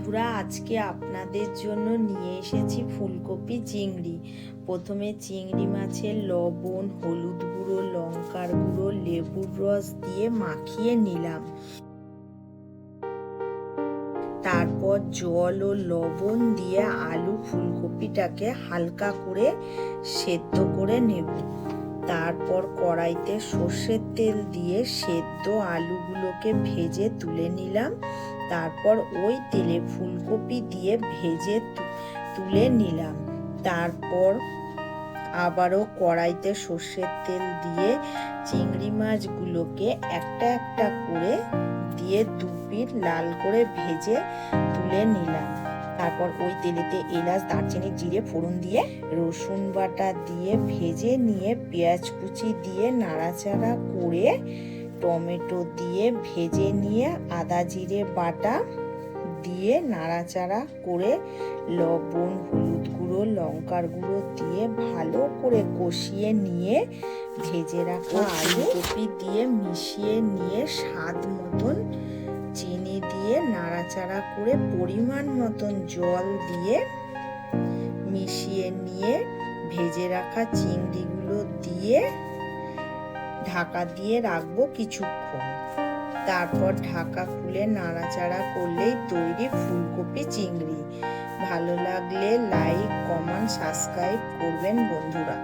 বন্ধুরা, আজকে আপনাদের জন্য নিয়ে এসেছি ফুলকপি চিংড়ি। প্রথমে চিংড়ি মাছের লবণ, হলুদ গুঁড়ো, লঙ্কার গুঁড়ো, লেবুর রস দিয়ে মাখিয়ে নিলাম। তারপর জল ও লবণ দিয়ে আলু ফুলকপিটাকে হালকা করে সেদ্ধ করে নেব। তারপর কড়াইতে সর্ষের তেল দিয়ে সেদ্ধ আলুগুলোকে ভেজে তুলে নিলাম। তারপর ওই তেলে ফুলকপি দিয়ে ভেজে তুলে নিলাম। তারপর আবারও কড়াইতে সর্ষের তেল দিয়ে চিংড়ি মাছগুলোকে একটা একটা করে দিয়ে দু পিঠ লাল করে ভেজে তুলে নিলাম। তারপর ওই তেলেতে এলাচ, দারচিনি, জিরে ফোড়ন দিয়ে রসুন বাটা দিয়ে ভেজে নিয়ে পেঁয়াজ কুচি দিয়ে নাড়াচাড়া করে টমেটো দিয়ে ভেজে নিয়ে আদা জিরে বাটা দিয়ে নাড়াচাড়া করে লবণ, হলুদ গুঁড়ো, লঙ্কার গুঁড়ো দিয়ে ভালো করে কষিয়ে নিয়ে ভেজে রাখা আলু কপি দিয়ে মিশিয়ে নিয়ে স্বাদ মতন চিনি দিয়ে নাড়াচাড়া করে পরিমাণ মতন জল দিয়ে মিশিয়ে নিয়ে ভেজে রাখা চিংড়িগুলো দিয়ে ঢাকা দিয়ে রাখবো কিছুক্ষণ। তারপর ঢাকা খুলে নাড়াচাড়া করলেই তৈরি ফুলকপি চিংড়ি। ভালো লাগলে লাইক, কমেন্ট, সাবস্ক্রাইব করবেন বন্ধুরা।